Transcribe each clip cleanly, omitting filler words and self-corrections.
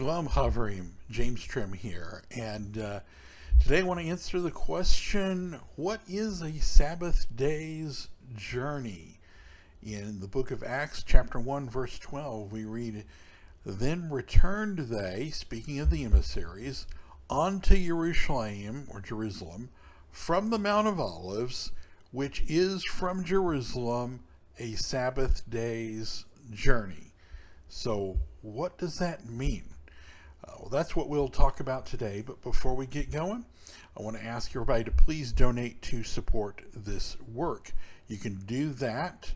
Shalom Havrim, James Trim here, and today I want to answer the question, what is a Sabbath day's journey? In the book of Acts, chapter 1, verse 12, we read, "Then returned they," speaking of the emissaries, "unto Jerusalem," or Jerusalem, "from the Mount of Olives, which is from Jerusalem a Sabbath day's journey." So what does that mean? Well, that's what we'll talk about today. But before we get going, I want to ask everybody to please donate to support this work. You can do that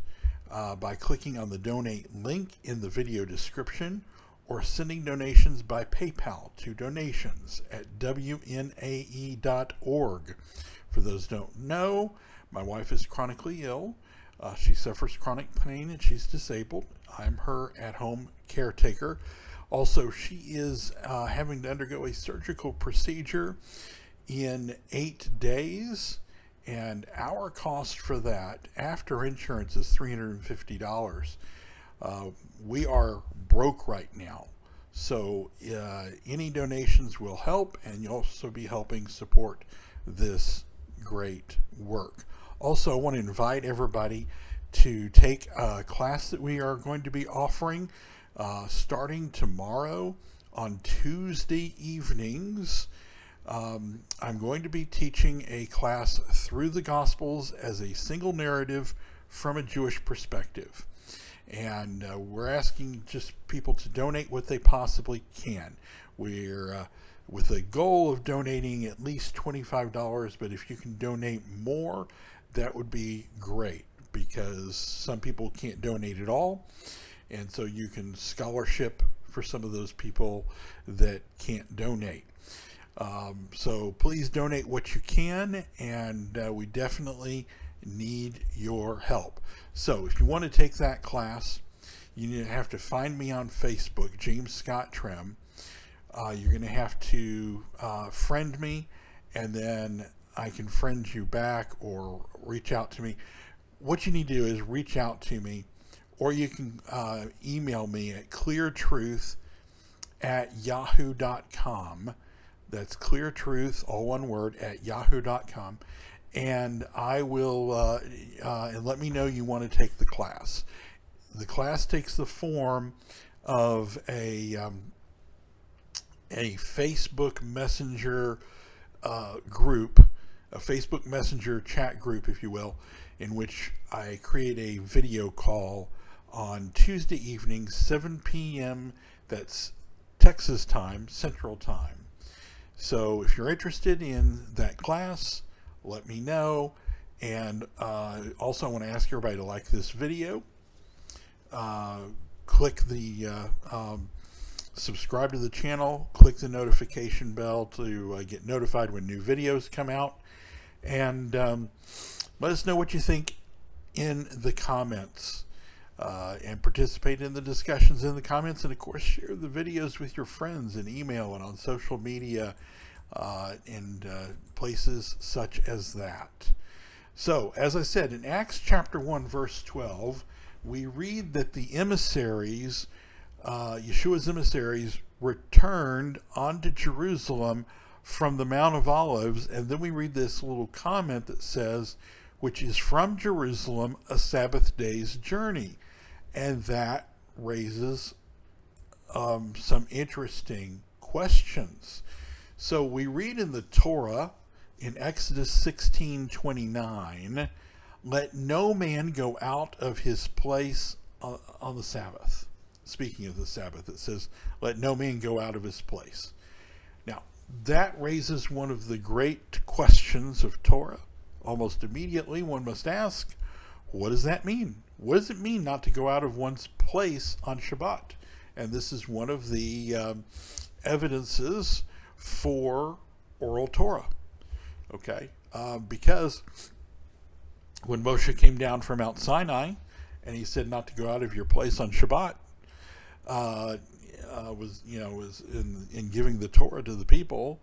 by clicking on the donate link in the video description, or sending donations by PayPal to donations@wnae.org. For those who don't know, my wife is chronically ill. She suffers chronic pain and she's disabled. I'm her at-home caretaker. Also, she is having to undergo a surgical procedure in 8 days, and our cost for that after insurance is $350. We are broke right now, so any donations will help, and you'll also be helping support this great work. Also, I want to invite everybody to take a class that we are going to be offering starting tomorrow on Tuesday evenings. I'm going to be teaching a class through the Gospels as a single narrative from a Jewish perspective. And we're asking just people to donate what they possibly can. We're with a goal of donating at least $25, but if you can donate more, that would be great, because some people can't donate at all, and so you can scholarship for some of those people that can't donate. So please donate what you can, and we definitely need your help. So if you want to take that class, you have to find me on Facebook, James Scott Trim. You're going to have to friend me, and then I can friend you back or reach out to me. What you need to do is reach out to me, or you can email me at cleartruth@yahoo.com. That's cleartruth, all one word, @yahoo.com. And I will, and let me know you want to take the class. The class takes the form of a Facebook Messenger group, a Facebook Messenger chat group, if you will, in which I create a video call on Tuesday evening, 7 p.m. That's Texas time, Central Time. So if you're interested in that class, let me know. And also I want to ask everybody to like this video. Click the subscribe to the channel, click the notification bell to get notified when new videos come out, and let us know what you think in the comments, and participate in the discussions in the comments, and of course share the videos with your friends in email and on social media and places such as that. So as I said, in Acts chapter 1 verse 12, we read that the emissaries, Yeshua's emissaries, returned onto Jerusalem from the Mount of Olives, and then we read this little comment that says, "which is from Jerusalem a Sabbath day's journey," and that raises some interesting questions. So we read in the Torah in Exodus 16:29, "Let no man go out of his place on the Sabbath." Speaking of the Sabbath, it says, "Let no man go out of his place." Now, that raises one of the great questions of Torah. Almost immediately, one must ask, what does that mean? What does it mean not to go out of one's place on Shabbat? And this is one of the evidences for oral Torah. Okay, because when Moshe came down from Mount Sinai and he said not to go out of your place on Shabbat, was in giving the Torah to the people,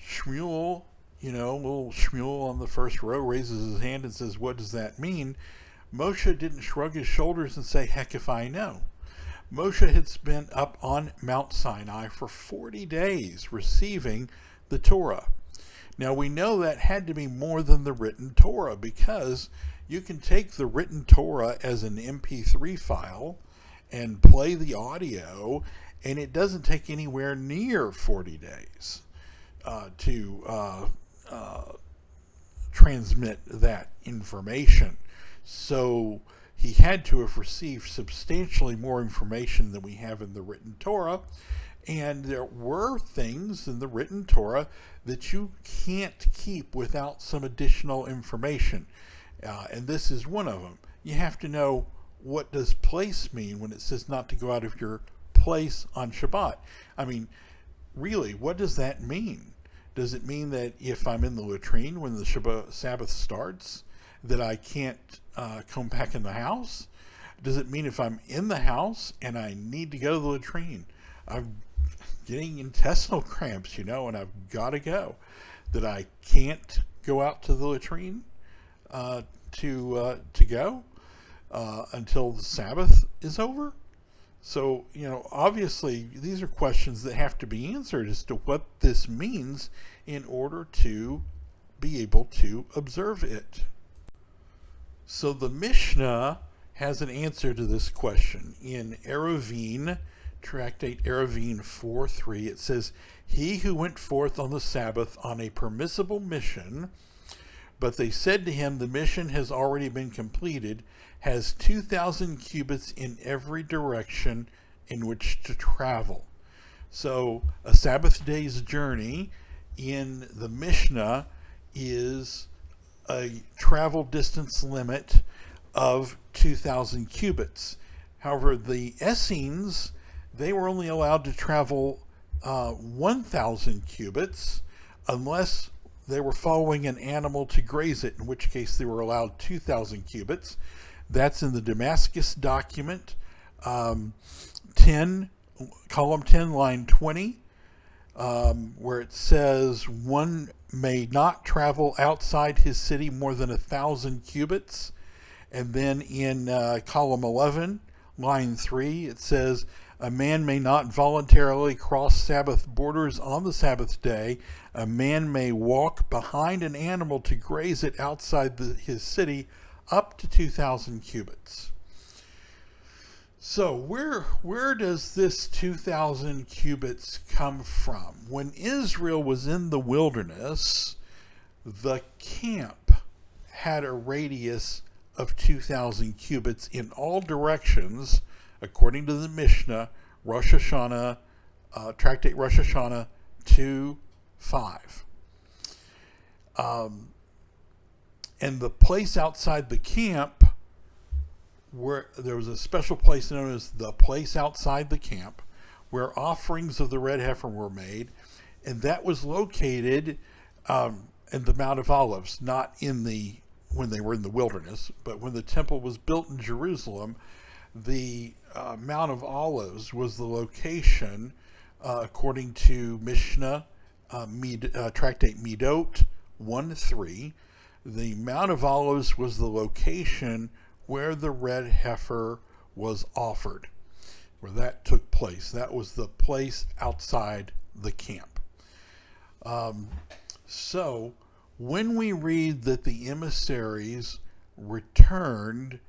Shmuel, little Shmuel on the first row raises his hand and says, "What does that mean?" Moshe didn't shrug his shoulders and say, "Heck if I know." Moshe had spent up on Mount Sinai for 40 days receiving the Torah. Now we know that had to be more than the written Torah, because you can take the written Torah as an MP3 file and play the audio, and it doesn't take anywhere near 40 days to transmit that information. So he had to have received substantially more information than we have in the written Torah. And there were things in the written Torah that you can't keep without some additional information. And this is one of them. You have to know, what does place mean when it says not to go out of your place on Shabbat? I mean, really, what does that mean? Does it mean that if I'm in the latrine when the Sabbath starts, that I can't come back in the house? Does it mean if I'm in the house and I need to go to the latrine, I'm getting intestinal cramps, and I've got to go, that I can't go out to the latrine to go until the Sabbath is over? So, obviously these are questions that have to be answered as to what this means in order to be able to observe it. So the Mishnah has an answer to this question. In Eruvin, Tractate Eruvin 4:3, it says, "He who went forth on the Sabbath on a permissible mission, but they said to him, the mission has already been completed, has 2,000 cubits in every direction in which to travel." So a Sabbath day's journey in the Mishnah is a travel distance limit of 2,000 cubits. However, the Essenes, they were only allowed to travel 1,000 cubits unless they were following an animal to graze it, in which case they were allowed 2,000 cubits. That's in the Damascus document, 10, column 10, line 20, where it says one may not travel outside his city more than 1,000 cubits. And then in column 11, line 3, it says a man may not voluntarily cross Sabbath borders on the Sabbath day. A man may walk behind an animal to graze it outside his city up to 2,000 cubits. So where does this 2,000 cubits come from? When Israel was in the wilderness, the camp had a radius of 2,000 cubits in all directions, according to the Mishnah, Rosh Hashanah, Tractate Rosh Hashanah 2:5. And the place outside the camp, where there was a special place known as the place outside the camp, where offerings of the red heifer were made, and that was located in the Mount of Olives, not when they were in the wilderness, but when the temple was built in Jerusalem. The Mount of Olives was the location, according to Mishnah, Tractate Midot 1:3. The Mount of Olives was the location where the red heifer was offered, where that took place. That was the place outside the camp. So when we read that the emissaries returned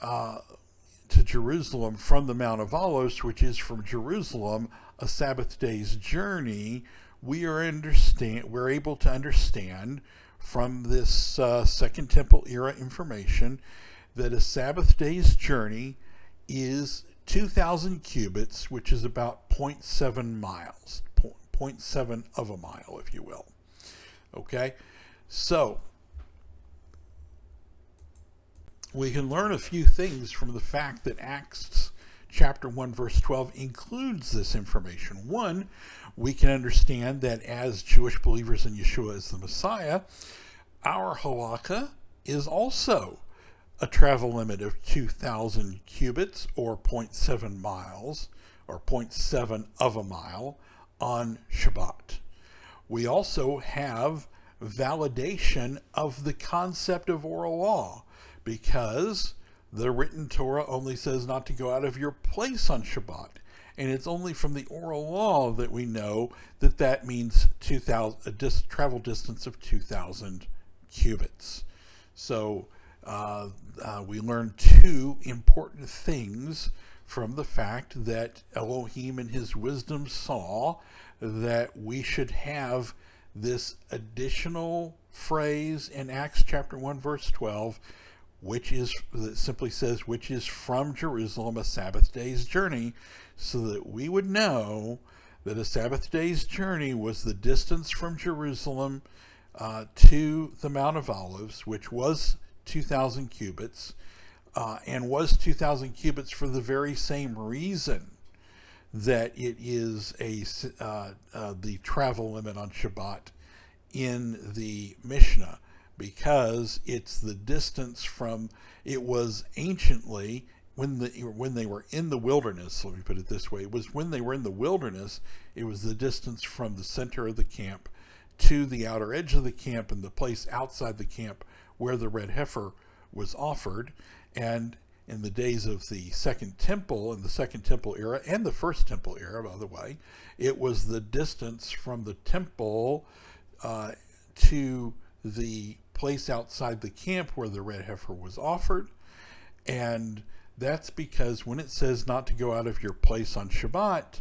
to Jerusalem from the Mount of Olives, which is from Jerusalem a Sabbath day's journey, we're able to understand from this Second Temple era information that a Sabbath day's journey is 2,000 cubits, which is about 0.7 miles, 0.7 of a mile, if you will. Okay, so we can learn a few things from the fact that Acts chapter 1 verse 12 includes this information. One, we can understand that as Jewish believers in Yeshua as the Messiah, our halakha is also a travel limit of 2,000 cubits, or 0.7 miles, or 0.7 of a mile on Shabbat. We also have validation of the concept of oral law, because The written Torah only says not to go out of your place on Shabbat. And it's only from the oral law that we know that that means 2,000, a travel distance of 2,000 cubits. So we learn two important things from the fact that Elohim in his wisdom saw that we should have this additional phrase in Acts chapter 1 verse 12, which is, that simply says, which is from Jerusalem, a Sabbath day's journey, so that we would know that a Sabbath day's journey was the distance from Jerusalem to the Mount of Olives, which was 2,000 cubits, and was 2,000 cubits for the very same reason that it is the travel limit on Shabbat in the Mishnah, because it's the distance from, it was anciently, when they were in the wilderness, let me put it this way, it was when they were in the wilderness, it was the distance from the center of the camp to the outer edge of the camp and the place outside the camp where the red heifer was offered. And in the days of the Second Temple, in the Second Temple era, and the First Temple era, by the way, it was the distance from the temple to the place outside the camp where the red heifer was offered. And that's because when it says not to go out of your place on Shabbat,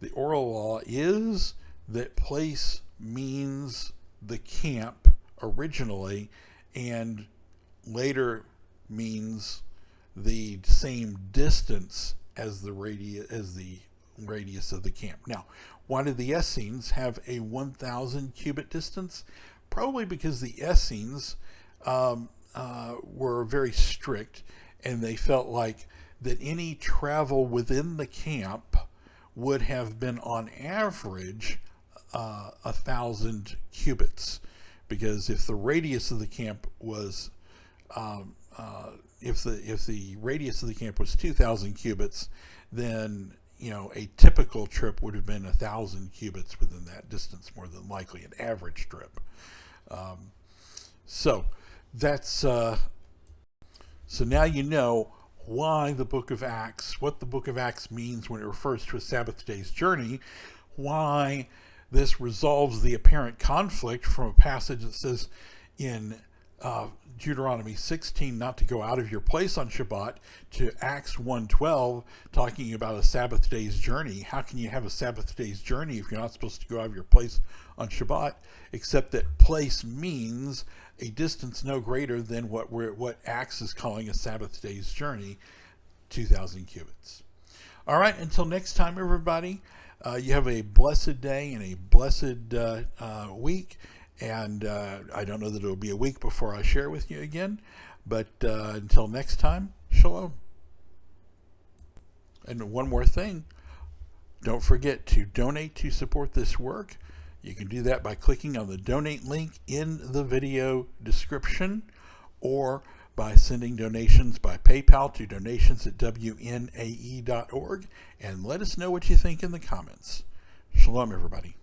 the oral law is that place means the camp originally, and later means the same distance as the radius of the camp. Now, why did the Essenes have a 1,000 cubit distance? Probably because the Essenes were very strict, and they felt like that any travel within the camp would have been on average 1,000 cubits, because if the radius of the camp was if the radius of the camp was 2,000 cubits, then a typical trip would have been 1,000 cubits within that distance, more than likely, an average trip. So that's so now you know why the book of Acts, what the book of Acts means when it refers to a Sabbath day's journey, why this resolves the apparent conflict from a passage that says in Deuteronomy 16 not to go out of your place on Shabbat, to Acts 1:12 talking about a Sabbath day's journey. How can you have a Sabbath day's journey if you're not supposed to go out of your place on Shabbat, except that place means a distance no greater than what Acts is calling a Sabbath day's journey, 2,000 cubits. All right, until next time, everybody, you have a blessed day and a blessed week. And I don't know that it'll be a week before I share with you again. But until next time, shalom. And one more thing, don't forget to donate to support this work. You can do that by clicking on the donate link in the video description, or by sending donations by PayPal to donations@wnae.org. And let us know what you think in the comments. Shalom, everybody.